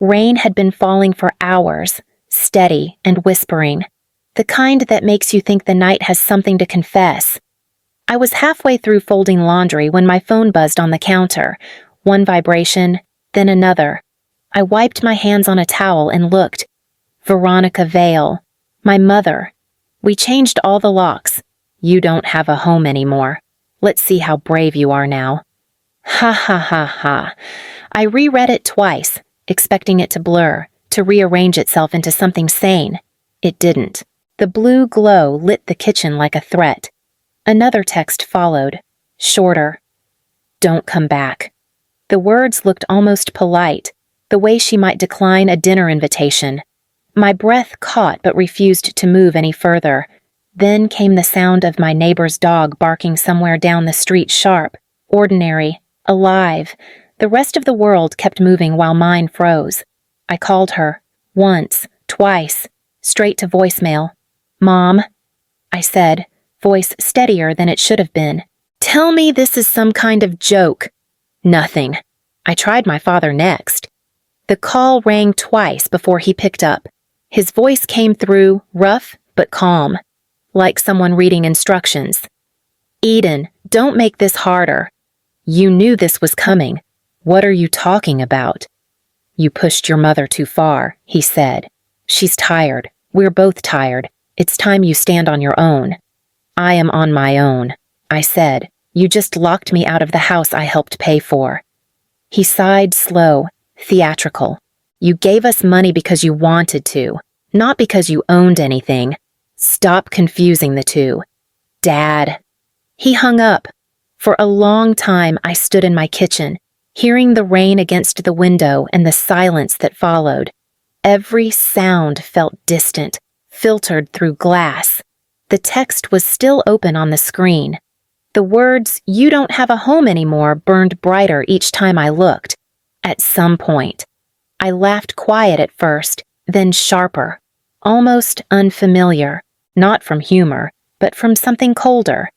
Rain had been falling for hours, steady and whispering, the kind that makes you think the night has something to confess. I was halfway through folding laundry when my phone buzzed on the counter, one vibration, then another. I wiped my hands on a towel and looked. Veronica Vale, my mother. We changed all the locks. You don't have a home anymore. Let's see how brave you are now. Ha ha ha ha. I reread it twice, expecting it to blur, to rearrange itself into something sane. It didn't. The blue glow lit the kitchen like a threat. Another text followed, shorter. Don't come back. The words looked almost polite, the way she might decline a dinner invitation. My breath caught but refused to move any further. Then came the sound of my neighbor's dog barking somewhere down the street, sharp, ordinary, alive. The rest of the world kept moving while mine froze. I called her, once, twice, straight to voicemail. Mom, I said, voice steadier than it should have been. Tell me this is some kind of joke. Nothing. I tried my father next. The call rang twice before he picked up. His voice came through, rough but calm, like someone reading instructions. Eden, don't make this harder. You knew this was coming. What are you talking about? You pushed your mother too far, he said. She's tired. We're both tired. It's time you stand on your own. I am on my own, I said. You just locked me out of the house I helped pay for. He sighed slow, theatrical. You gave us money because you wanted to, not because you owned anything. Stop confusing the two. Dad. He hung up. For a long time I stood in my kitchen, hearing the rain against the window and the silence that followed. Every sound felt distant, filtered through glass. The text was still open on the screen. The words, "You don't have a home anymore," burned brighter each time I looked. At some point. I laughed quiet at first, then sharper, almost unfamiliar, not from humor, but from something colder.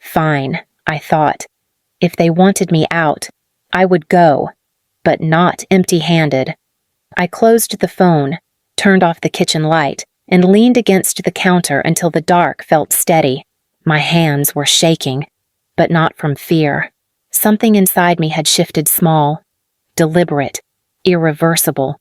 Fine, I thought. If they wanted me out, I would go, but not empty-handed. I closed the phone, turned off the kitchen light, and leaned against the counter until the dark felt steady. My hands were shaking, but not from fear. Something inside me had shifted small, deliberate, irreversible.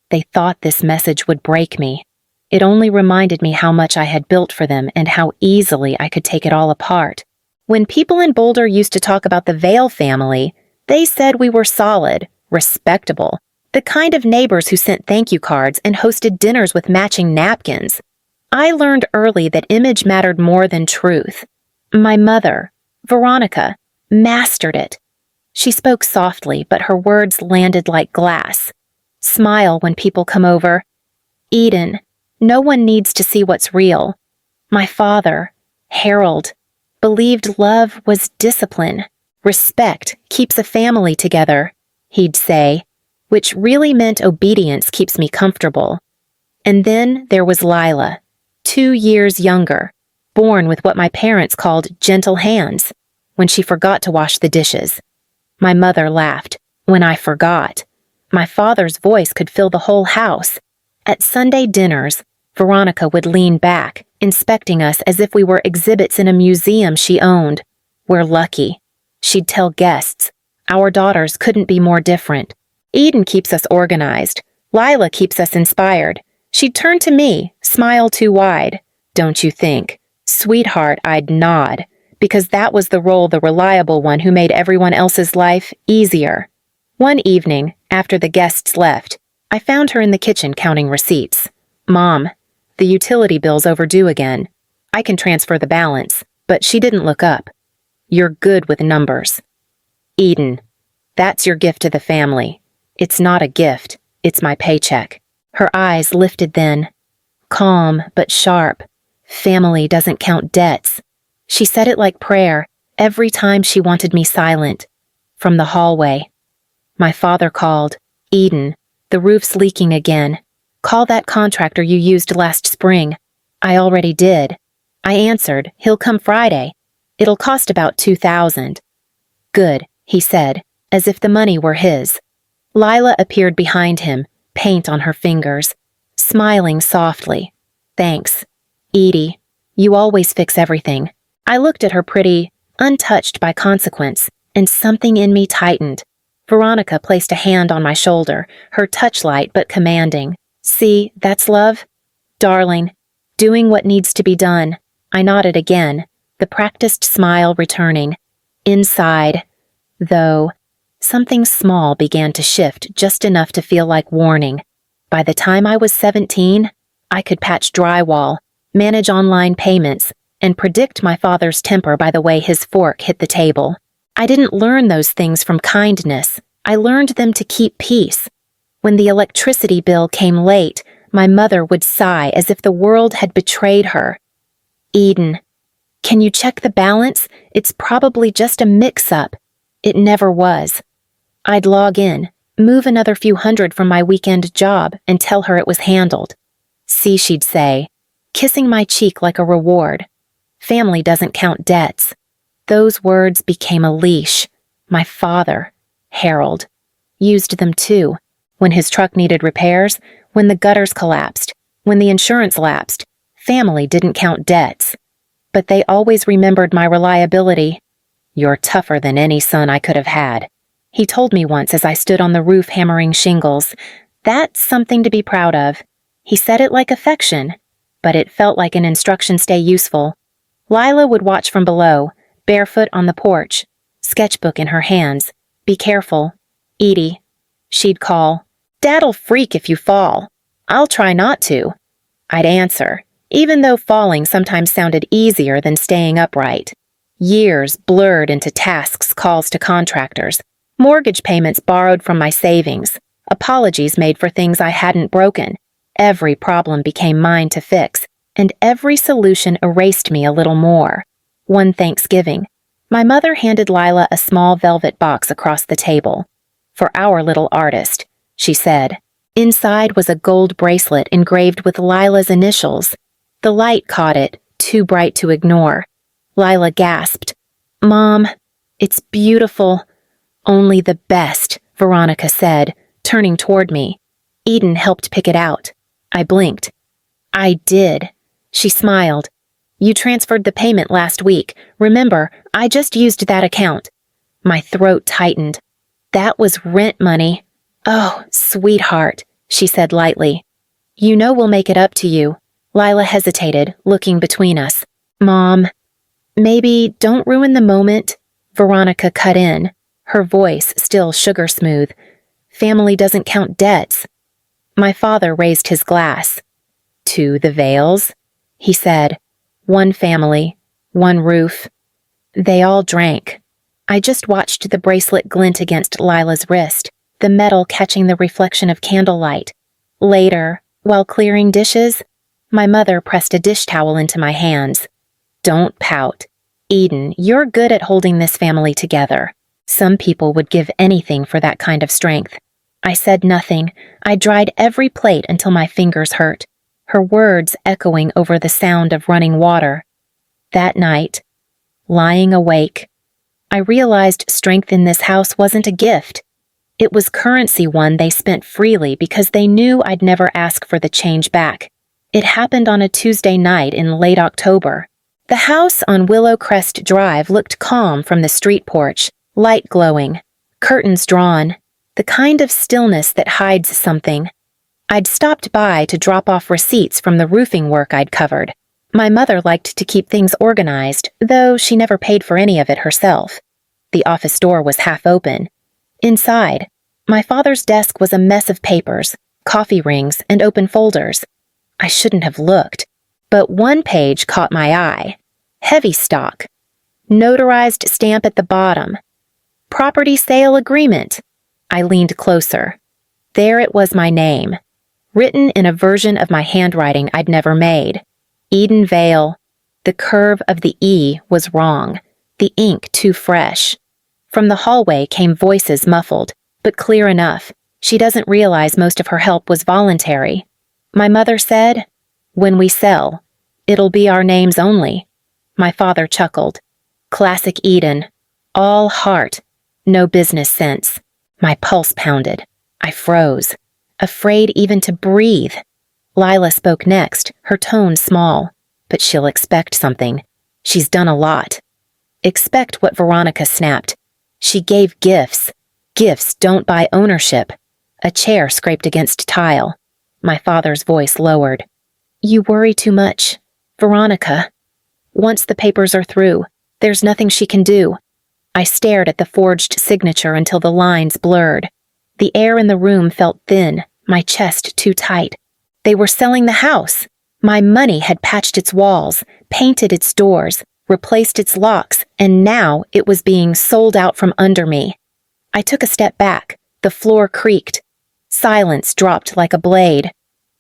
They thought this message would break me. It only reminded me how much I had built for them and how easily I could take it all apart. When people in Boulder used to talk about the Vale family, they said we were solid, respectable, the kind of neighbors who sent thank you cards and hosted dinners with matching napkins. I learned early that image mattered more than truth. My mother, Veronica, mastered it. She spoke softly, but her words landed like glass. Smile when people come over. Eden, no one needs to see what's real. My father, Harold, believed love was discipline. Respect keeps a family together, he'd say, which really meant obedience keeps me comfortable. And then there was Lila, 2 years younger, born with what my parents called gentle hands, when she forgot to wash the dishes. My mother laughed. When I forgot. My father's voice could fill the whole house. At Sunday dinners, Veronica would lean back, inspecting us as if we were exhibits in a museum she owned. We're lucky. She'd tell guests. Our daughters couldn't be more different. Eden keeps us organized. Lila keeps us inspired. She'd turn to me, smile too wide. Don't you think? Sweetheart, I'd nod, because that was the role, the reliable one who made everyone else's life easier. One evening, after the guests left, I found her in the kitchen counting receipts. Mom, the utility bill's overdue again. I can transfer the balance, but she didn't look up. You're good with numbers. Eden, that's your gift to the family. It's not a gift, it's my paycheck. Her eyes lifted then. Calm but sharp. Family doesn't count debts. She said it like prayer, every time she wanted me silent. From the hallway. My father called. Eden, the roof's leaking again. Call that contractor you used last spring. I already did. I answered, he'll come Friday. It'll cost about $2,000. Good, he said, as if the money were his. Lila appeared behind him, paint on her fingers, smiling softly. "Thanks. Edie, you always fix everything." I looked at her pretty, untouched by consequence, and something in me tightened. Veronica placed a hand on my shoulder, her touch light but commanding. "See, that's love? Darling, doing what needs to be done." I nodded again, the practiced smile returning. Inside, though, something small began to shift just enough to feel like warning. By the time I was 17, I could patch drywall, manage online payments, and predict my father's temper by the way his fork hit the table. I didn't learn those things from kindness. I learned them to keep peace. When the electricity bill came late, my mother would sigh as if the world had betrayed her. "Eden, can you check the balance? It's probably just a mix-up." It never was. I'd log in, move another few hundred from my weekend job, and tell her it was handled. "See," she'd say, kissing my cheek like a reward. "Family doesn't count debts." Those words became a leash. My father, Harold, used them too. When his truck needed repairs, when the gutters collapsed, when the insurance lapsed, family didn't count debts. But they always remembered my reliability. "You're tougher than any son I could have had," he told me once as I stood on the roof hammering shingles. That's something to be proud of. He said it like affection, but it felt like an instruction stay useful. Lila would watch from below, barefoot on the porch, sketchbook in her hands. "Be careful. Edie," she'd call. "Dad'll freak if you fall." "I'll try not to," I'd answer, even though falling sometimes sounded easier than staying upright. Years blurred into tasks, calls to contractors, mortgage payments borrowed from my savings, apologies made for things I hadn't broken. Every problem became mine to fix, and every solution erased me a little more. One Thanksgiving, my mother handed Lila a small velvet box across the table. "For our little artist," she said. Inside was a gold bracelet engraved with Lila's initials. The light caught it, too bright to ignore. Lila gasped. "Mom, it's beautiful." "Only the best," Veronica said, turning toward me. Eden helped pick it out. I blinked. "I did." She smiled. "You transferred the payment last week. Remember, I just used that account." My throat tightened. "That was rent money." "Oh, sweetheart," she said lightly. "You know we'll make it up to you." Lila hesitated, looking between us. "Mom, maybe don't ruin the moment." Veronica cut in, her voice still sugar smooth. "Family doesn't count debts." My father raised his glass. "To the Vales," he said. "One family, one roof." They all drank. I just watched the bracelet glint against Lila's wrist, the metal catching the reflection of candlelight. Later, while clearing dishes, my mother pressed a dish towel into my hands. "Don't pout. Eden, you're good at holding this family together. Some people would give anything for that kind of strength." I said nothing. I dried every plate until my fingers hurt, her words echoing over the sound of running water. That night, lying awake, I realized strength in this house wasn't a gift. It was currency one they spent freely because they knew I'd never ask for the change back. It happened on a Tuesday night in late October. The house on Willow Crest Drive looked calm from the street porch, light glowing, curtains drawn, the kind of stillness that hides something. I'd stopped by to drop off receipts from the roofing work I'd covered. My mother liked to keep things organized, though she never paid for any of it herself. The office door was half open. Inside, my father's desk was a mess of papers, coffee rings, and open folders. I shouldn't have looked, but one page caught my eye. Heavy stock. Notarized stamp at the bottom. Property sale agreement. I leaned closer. There it was, my name, written in a version of my handwriting I'd never made. Eden Vale. The curve of the E was wrong, the ink too fresh. From the hallway came voices muffled, but clear enough. She doesn't realize most of her help was voluntary. My mother said, "When we sell, it'll be our names only." My father chuckled. Classic Eden. All heart, no business sense. My pulse pounded. I froze. afraid even to breathe. Lila spoke next, her tone small. But she'll expect something. She's done a lot. Expect what Veronica snapped. She gave gifts. Gifts don't buy ownership. A chair scraped against tile. My father's voice lowered. You worry too much. Veronica. Once the papers are through, there's nothing she can do. I stared at the forged signature until the lines blurred. The air in the room felt thin, my chest too tight. They were selling the house. My money had patched its walls, painted its doors, replaced its locks, and now it was being sold out from under me. I took a step back. The floor creaked. Silence dropped like a blade.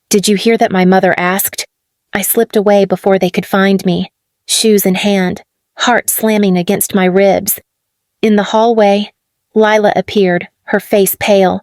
Did you hear that? My mother asked. I slipped away before they could find me, shoes in hand, heart slamming against my ribs. In the hallway, Lila appeared, her face pale.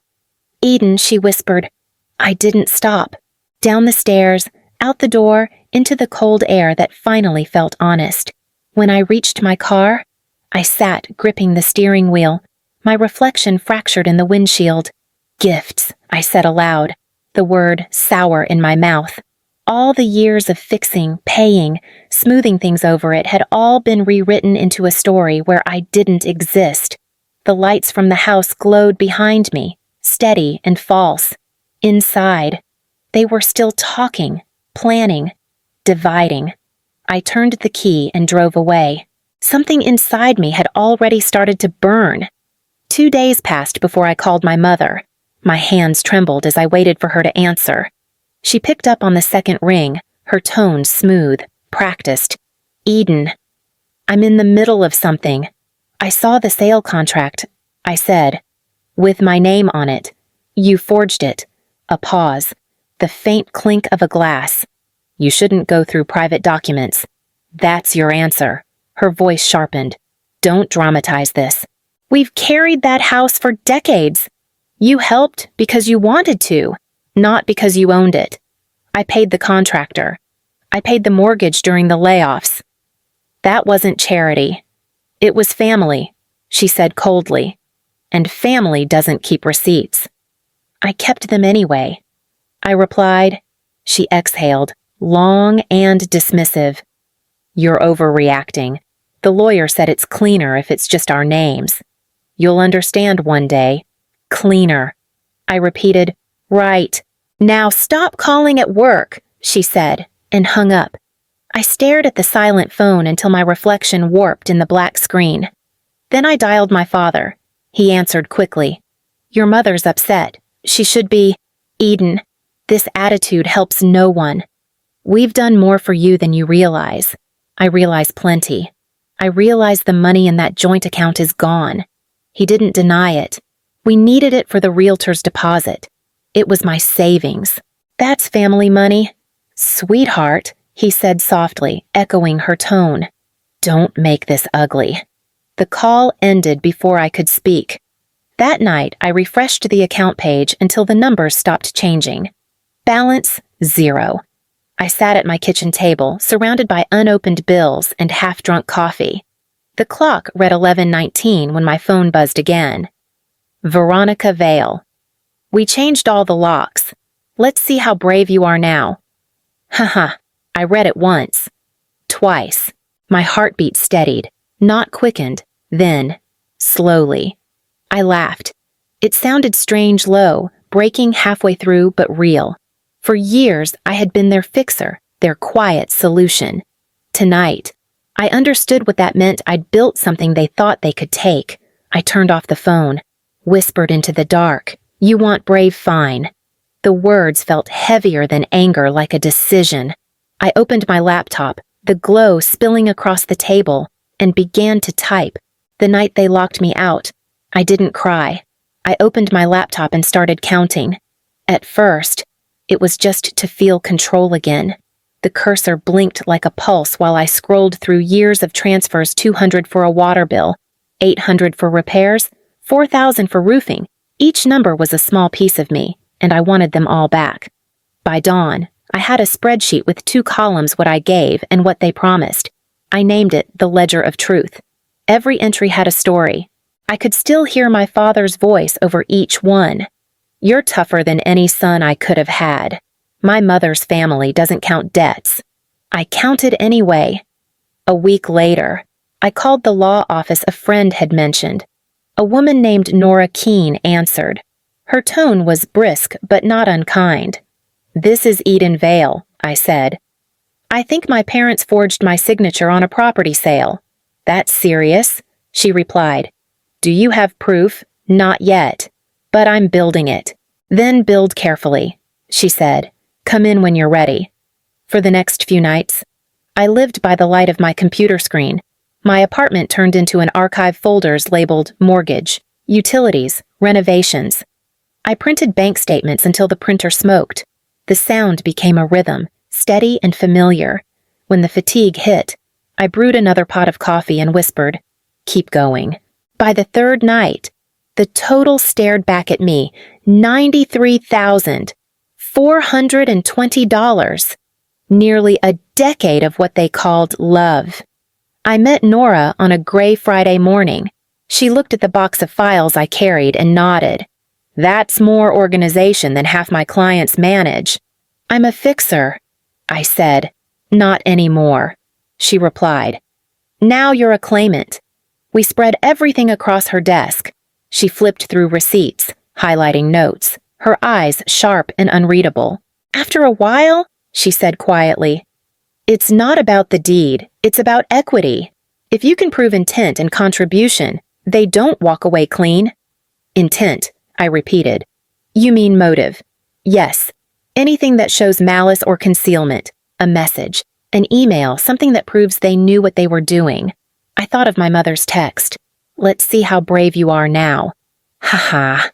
Eden, she whispered. I didn't stop. Down the stairs, out the door, into the cold air that finally felt honest. When I reached my car, I sat gripping the steering wheel, my reflection fractured in the windshield. Gifts, I said aloud, the word sour in my mouth. All the years of fixing, paying, smoothing things over it had all been rewritten into a story where I didn't exist. The lights from the house glowed behind me, steady and false. Inside, they were still talking, planning, dividing. I turned the key and drove away. Something inside me had already started to burn. 2 days passed before I called my mother. My hands trembled as I waited for her to answer. She picked up on the second ring, her tone smooth, practiced. Eden. I'm in the middle of something. I saw the sale contract, I said. With my name on it. You forged it. A pause. The faint clink of a glass. You shouldn't go through private documents. That's your answer. Her voice sharpened. Don't dramatize this. We've carried that house for decades. You helped because you wanted to, not because you owned it. I paid the contractor. I paid the mortgage during the layoffs. That wasn't charity. It was family, she said coldly. And family doesn't keep receipts. I kept them anyway. I replied. She exhaled, long and dismissive. You're overreacting. The lawyer said it's cleaner if it's just our names. You'll understand one day. Cleaner. I repeated, right. Now stop calling at work, she said, and hung up. I stared at the silent phone until my reflection warped in the black screen. Then I dialed my father. He answered quickly. Your mother's upset. She should be. Eden, this attitude helps no one. We've done more for you than you realize. I realize plenty. I realize the money in that joint account is gone. He didn't deny it. We needed it for the realtor's deposit. It was my savings. That's family money. Sweetheart, he said softly, echoing her tone. Don't make this ugly. The call ended before I could speak. That night, I refreshed the account page until the numbers stopped changing. Balance, 0. I sat at my kitchen table, surrounded by unopened bills and half-drunk coffee. The clock read 11:19 when my phone buzzed again. Veronica Vale. We changed all the locks. Let's see how brave you are now. Haha, I read it once. Twice. My heartbeat steadied, not quickened, then, slowly. I laughed. It sounded strange low, breaking halfway through but real. For years, I had been their fixer, their quiet solution. Tonight, I understood what that meant. I'd built something they thought they could take. I turned off the phone, whispered into the dark, You want brave, fine. The words felt heavier than anger, like a decision. I opened my laptop, the glow spilling across the table, and began to type. The night they locked me out, I didn't cry. I opened my laptop and started counting. At first, it was just to feel control again. The cursor blinked like a pulse while I scrolled through years of transfers. $200 for a water bill, $800 for repairs, $4,000 for roofing. Each number was a small piece of me, and I wanted them all back. By dawn, I had a spreadsheet with 2 columns: what I gave and what they promised. I named it the Ledger of Truth. Every entry had a story. I could still hear my father's voice over each one. You're tougher than any son I could have had. My mother's family doesn't count debts. I counted anyway. A week later, I called the law office a friend had mentioned. A woman named Nora Keene answered. Her tone was brisk but not unkind. "This is Eden Vale," I said. "I think my parents forged my signature on a property sale." "That's serious," she replied. "Do you have proof?" "Not yet, but I'm building it." "Then build carefully," she said. "Come in when you're ready." For the next few nights, I lived by the light of my computer screen. My apartment turned into an archive folders labeled mortgage, utilities, renovations. I printed bank statements until the printer smoked. The sound became a rhythm, steady and familiar. When the fatigue hit, I brewed another pot of coffee and whispered, "Keep going." By the third night, the total stared back at me, $93,420. Nearly a decade of what they called love. I met Nora on a gray Friday morning. She looked at the box of files I carried and nodded. "That's more organization than half my clients manage." "I'm a fixer," I said. "Not anymore," she replied. "Now you're a claimant." We spread everything across her desk. She flipped through receipts, highlighting notes, her eyes sharp and unreadable. "After a while," she said quietly, "it's not about the deed, it's about equity. If you can prove intent and contribution, they don't walk away clean." "Intent," I repeated. "You mean motive?" "Yes. Anything that shows malice or concealment, a message, an email, something that proves they knew what they were doing." I thought of my mother's text. "Let's see how brave you are now." Ha ha.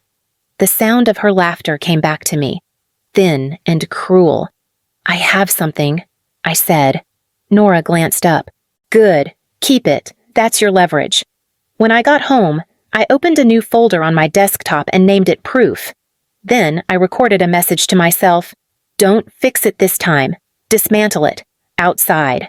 The sound of her laughter came back to me, thin and cruel. "I have something," I said. Nora glanced up. "Good. Keep it. That's your leverage." When I got home, I opened a new folder on my desktop and named it Proof. Then I recorded a message to myself. "Don't fix it this time. Dismantle it. Outside."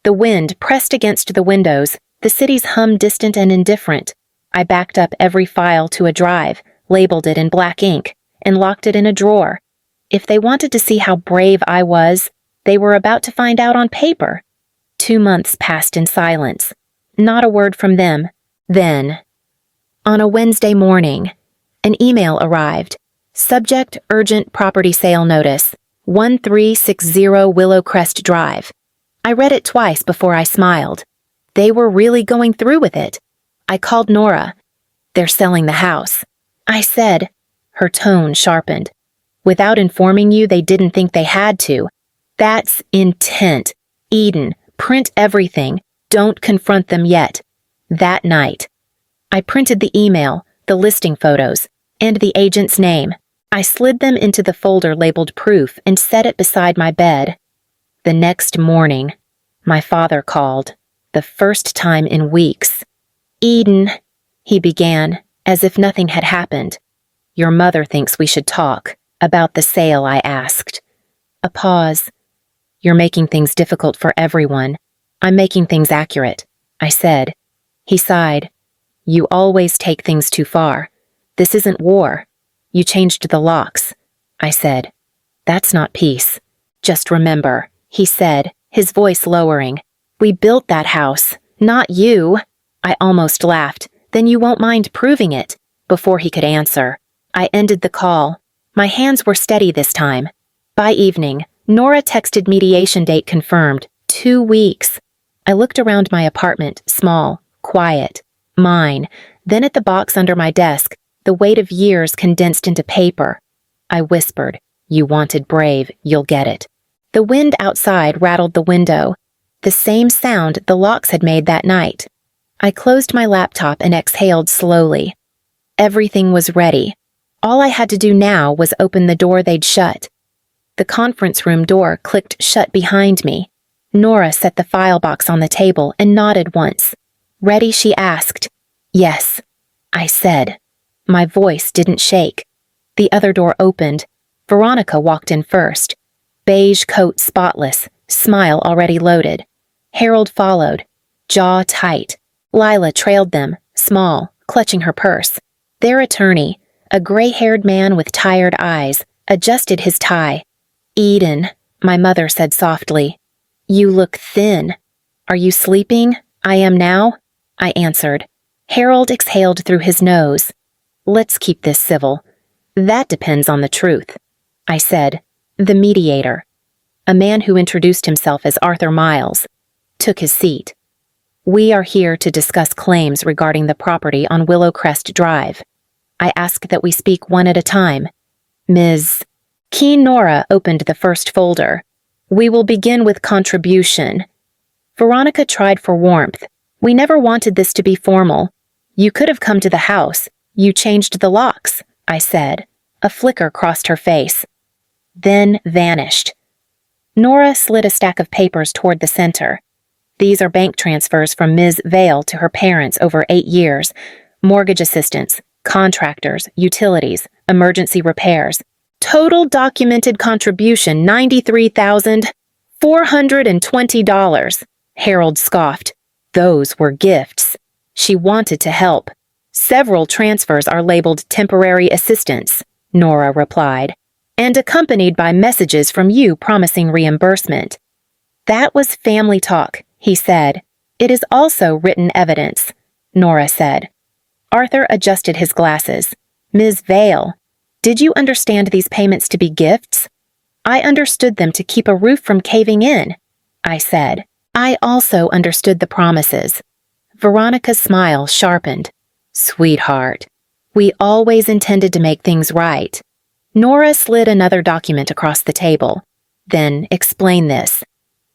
The wind pressed against the windows, the city's hum distant and indifferent. I backed up every file to a drive, labeled it in black ink, and locked it in a drawer. If they wanted to see how brave I was, they were about to find out on paper. 2 months passed in silence. Not a word from them. Then, on a Wednesday morning, an email arrived. Subject: urgent property sale notice. 1360 Willow Crest Drive. I read it twice before I smiled. They were really going through with it. I called Nora. "They're selling the house," I said. Her tone sharpened. "Without informing you, they didn't think they had to. That's intent. Eden, print everything. Don't confront them yet." That night, I printed the email, the listing photos, and the agent's name. I slid them into the folder labeled Proof and set it beside my bed. The next morning, my father called, the first time in weeks. "Eden," he began, as if nothing had happened. "Your mother thinks we should talk about the sale," I asked. A pause. "You're making things difficult for everyone. I'm making things accurate," I said. He sighed. "You always take things too far. This isn't war. You changed the locks," I said. "That's not peace. Just remember," he said, his voice lowering. "We built that house, not you." I almost laughed. "Then you won't mind proving it." Before he could answer, I ended the call. My hands were steady this time. By evening, Nora texted mediation date confirmed. 2 weeks. I looked around my apartment, small, quiet, mine, then at the box under my desk, the weight of years condensed into paper. I whispered, "You wanted brave, you'll get it." The wind outside rattled the window, the same sound the locks had made that night. I closed my laptop and exhaled slowly. Everything was ready. All I had to do now was open the door they'd shut. The conference room door clicked shut behind me. Nora set the file box on the table and nodded once. "Ready?" she asked. "Yes," I said. My voice didn't shake. The other door opened. Veronica walked in first. Beige coat spotless, smile already loaded. Harold followed, jaw tight. Lila trailed them, small, clutching her purse. Their attorney, A gray-haired man with tired eyes adjusted his tie. "Eden," my mother said softly. "You look thin. Are you sleeping?" "I am now," I answered. Harold exhaled through his nose. "Let's keep this civil." "That depends on the truth," I said. The mediator, a man who introduced himself as Arthur Miles, took his seat. "We are here to discuss claims regarding the property on Willowcrest Drive. I ask that we speak one at a time. Ms. Keen Nora opened the first folder. "We will begin with contribution." Veronica tried for warmth. "We never wanted this to be formal. You could have come to the house. You changed the locks," I said. A flicker crossed her face, then vanished. Nora slid a stack of papers toward the center. "These are bank transfers from Ms. Vale to her parents over 8 years. Mortgage assistance, contractors, utilities, emergency repairs. Total documented contribution $93,420. Harold scoffed. "Those were gifts." She wanted to help. "Several transfers are labeled temporary assistance," Nora replied, "and accompanied by messages from you promising reimbursement." "That was family talk," he said. "It is also written evidence," Nora said. Arthur adjusted his glasses. "Ms. Vale, did you understand these payments to be gifts?" "I understood them to keep a roof from caving in," I said. "I also understood the promises." Veronica's smile sharpened. "Sweetheart, we always intended to make things right." Nora slid another document across the table. "Then explain this."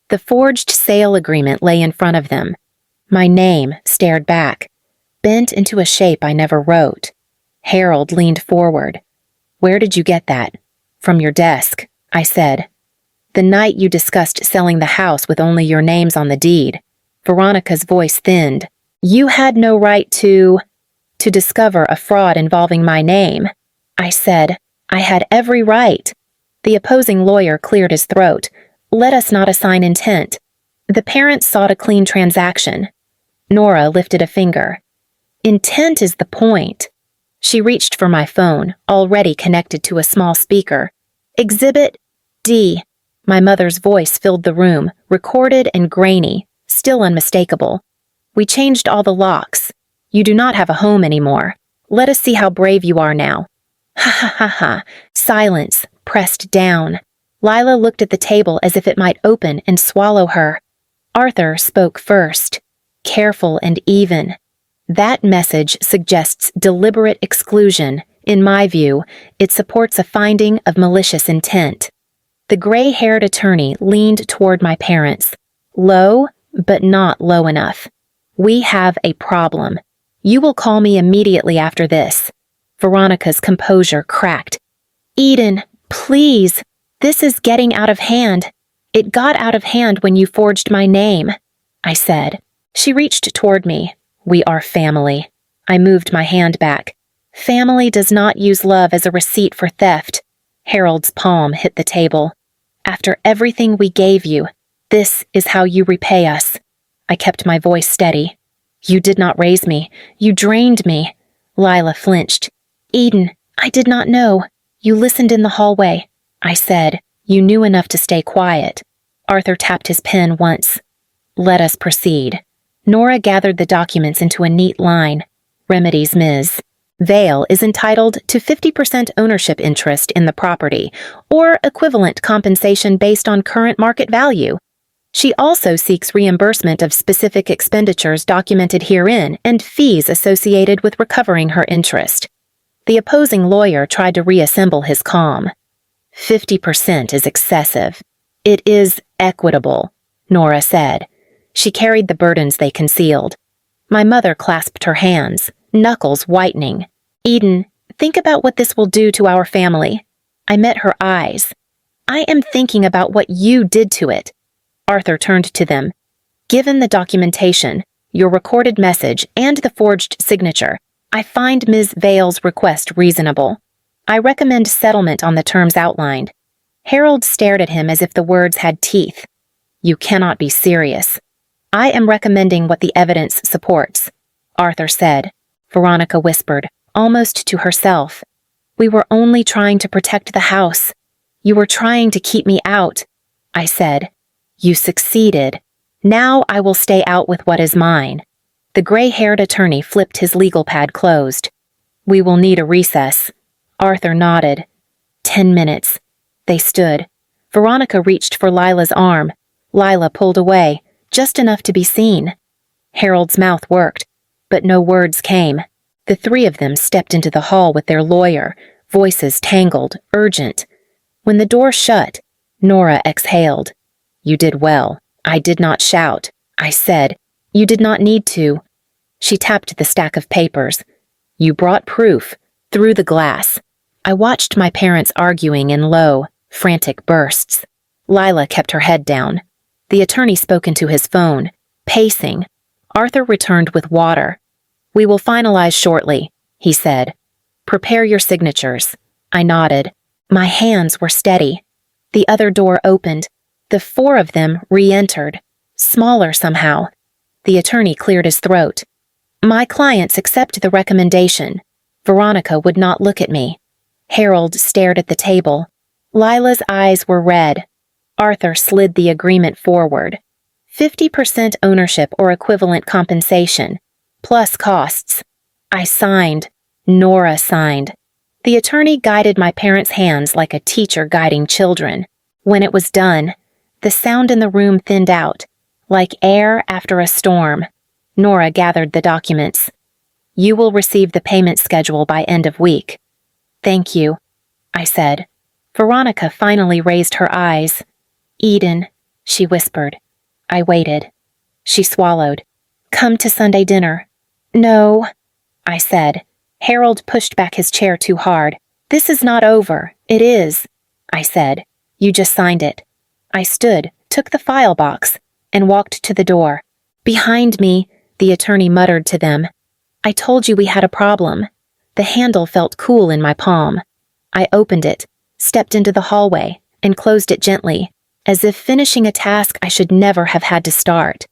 The forged sale agreement lay in front of them. My name stared back, bent into a shape I never wrote. Harold leaned forward. "Where did you get that?" "From your desk," I said. "The night you discussed selling the house with only your names on the deed." Veronica's voice thinned. "You had no right to discover a fraud involving my name." I said, "I had every right." The opposing lawyer cleared his throat. "Let us not assign intent. The parents sought a clean transaction." Nora lifted a finger. "Intent is the point." She reached for my phone, already connected to a small speaker. "Exhibit D." My mother's voice filled the room, recorded and grainy, still unmistakable. "We changed all the locks. You do not have a home anymore. Let us see how brave you are now." Ha ha ha ha. Silence, pressed down. Lila looked at the table as if it might open and swallow her. Arthur spoke first, careful and even. That message suggests deliberate exclusion. In my view, it supports a finding of malicious intent. The gray-haired attorney leaned toward my parents. Low, but not low enough. "We have a problem. You will call me immediately after this." Veronica's composure cracked. "Eden, please. This is getting out of hand. It got out of hand when you forged my name," I said. She reached toward me. "We are family." I moved my hand back. "Family does not use love as a receipt for theft." Harold's palm hit the table. "After everything we gave you, this is how you repay us." I kept my voice steady. "You did not raise me. You drained me." Lila flinched. "Eden, I did not know. You listened in the hallway." I said. "You knew enough to stay quiet." Arthur tapped his pen once. "Let us proceed." Nora gathered the documents into a neat line. Remedies Ms. Vale is entitled to 50% ownership interest in the property, or equivalent compensation based on current market value. She also seeks reimbursement of specific expenditures documented herein and fees associated with recovering her interest. The opposing lawyer tried to reassemble his calm. 50% is excessive. "It is equitable," Nora said. She carried the burdens they concealed. My mother clasped her hands, knuckles whitening. "Eden, think about what this will do to our family." I met her eyes. "I am thinking about what you did to it." Arthur turned to them. "Given the documentation, your recorded message, and the forged signature, I find Ms. Vale's request reasonable. I recommend settlement on the terms outlined." Harold stared at him as if the words had teeth. "You cannot be serious." "I am recommending what the evidence supports," Arthur said. Veronica whispered, almost to herself. We were only trying to protect the house. You were trying to keep me out, I said. You succeeded. Now I will stay out with what is mine. The gray-haired attorney flipped his legal pad closed. We will need a recess. Arthur nodded. 10 minutes. They stood. Veronica reached for Lila's arm. Lila pulled away, just enough to be seen. Harold's mouth worked, but no words came. The three of them stepped into the hall with their lawyer, voices tangled, urgent. When the door shut, Nora exhaled. You did well. I did not shout. I said, you did not need to. She tapped the stack of papers. You brought proof, through the glass. I watched my parents arguing in low, frantic bursts. Lila kept her head down. The attorney spoke into his phone, pacing. Arthur returned with water. We will finalize shortly, he said. Prepare your signatures. I nodded. My hands were steady. The other door opened. The four of them re-entered, smaller somehow. The attorney cleared his throat. My clients accept the recommendation. Veronica would not look at me. Harold stared at the table. Lila's eyes were red. Arthur slid the agreement forward. 50% ownership or equivalent compensation, plus costs. I signed. Nora signed. The attorney guided my parents' hands like a teacher guiding children. When it was done, the sound in the room thinned out, like air after a storm. Nora gathered the documents. You will receive the payment schedule by end of week. Thank you, I said. Veronica finally raised her eyes. Eden, she whispered. I waited. She swallowed. Come to Sunday dinner. No, I said. Harold pushed back his chair too hard. This is not over. It is, I said. You just signed it. I stood, took the file box, and walked to the door. Behind me, the attorney muttered to them. I told you we had a problem. The handle felt cool in my palm. I opened it, stepped into the hallway, and closed it gently, as if finishing a task I should never have had to start.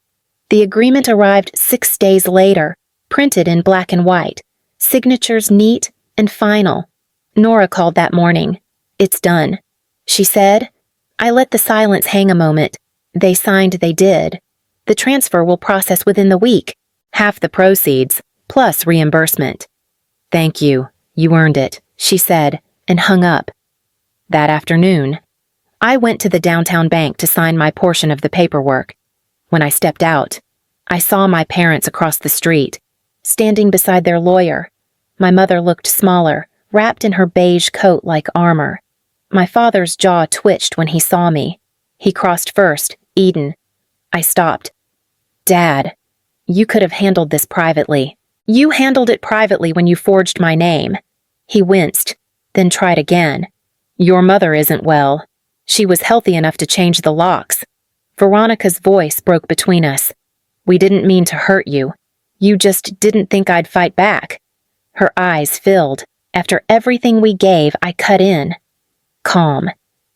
The agreement arrived 6 days later, printed in black and white, signatures neat and final. Nora called that morning. It's done, she said. I let the silence hang a moment. They signed they did. The transfer will process within the week, half the proceeds, plus reimbursement. Thank you, you earned it, she said, and hung up. That afternoon, I went to the downtown bank to sign my portion of the paperwork. When I stepped out, I saw my parents across the street, standing beside their lawyer. My mother looked smaller, wrapped in her beige coat like armor. My father's jaw twitched when he saw me. He crossed first, Eden. I stopped. Dad, you could have handled this privately. You handled it privately when you forged my name. He winced, then tried again. Your mother isn't well. She was healthy enough to change the locks. Veronica's voice broke between us. We didn't mean to hurt you. You just didn't think I'd fight back. Her eyes filled. After everything we gave, I cut in. Calm.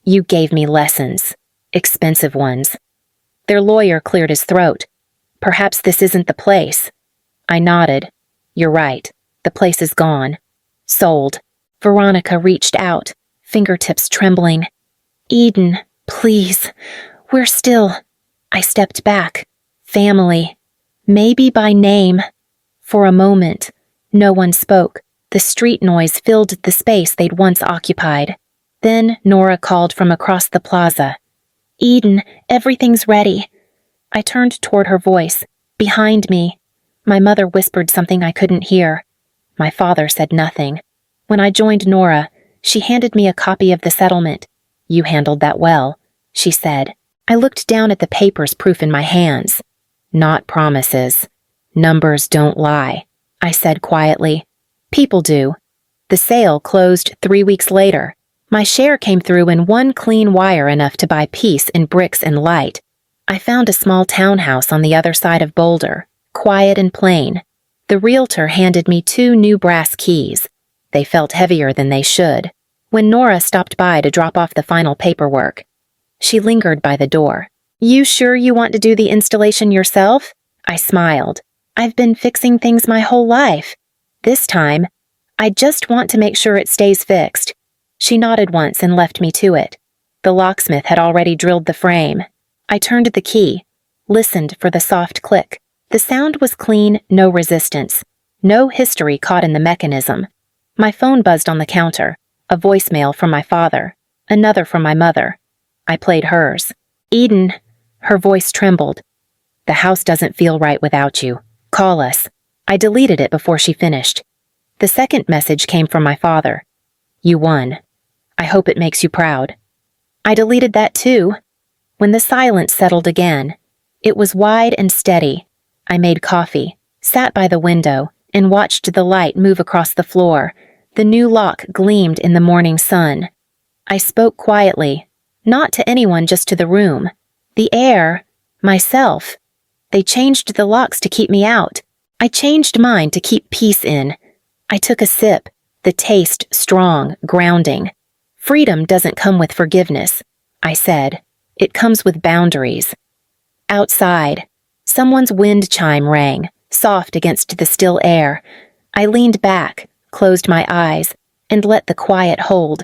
You gave me lessons. Expensive ones. Their lawyer cleared his throat. Perhaps this isn't the place. I nodded. You're right. The place is gone. Sold. Veronica reached out, fingertips trembling. Eden, please. We're still. I stepped back. Family. Maybe by name. For a moment, no one spoke. The street noise filled the space they'd once occupied. Then Nora called from across the plaza. Eden, everything's ready. I turned toward her voice. Behind me. My mother whispered something I couldn't hear. My father said nothing. When I joined Nora, she handed me a copy of the settlement. You handled that well, she said. I looked down at the papers proof in my hands. Not promises. Numbers don't lie, I said quietly. People do. The sale closed 3 weeks later. My share came through in one clean wire enough to buy peace in bricks and light. I found a small townhouse on the other side of Boulder, quiet and plain. The realtor handed me 2 new brass keys. They felt heavier than they should. When Nora stopped by to drop off the final paperwork, she lingered by the door. You sure you want to do the installation yourself? I smiled. I've been fixing things my whole life. This time, I just want to make sure it stays fixed. She nodded once and left me to it. The locksmith had already drilled the frame. I turned the key, listened for the soft click. The sound was clean, no resistance, no history caught in the mechanism. My phone buzzed on the counter, a voicemail from my father, another from my mother. I played hers. Eden, her voice trembled. The house doesn't feel right without you. Call us. I deleted it before she finished. The second message came from my father. You won. I hope it makes you proud. I deleted that too. When the silence settled again, it was wide and steady. I made coffee, sat by the window, and watched the light move across the floor. The new lock gleamed in the morning sun. I spoke quietly, not to anyone, just to the room. The air, myself. They changed the locks to keep me out. I changed mine to keep peace in. I took a sip, the taste strong, grounding. Freedom doesn't come with forgiveness, I said. It comes with boundaries. Outside, someone's wind chime rang, soft against the still air. I leaned back, closed my eyes, and let the quiet hold.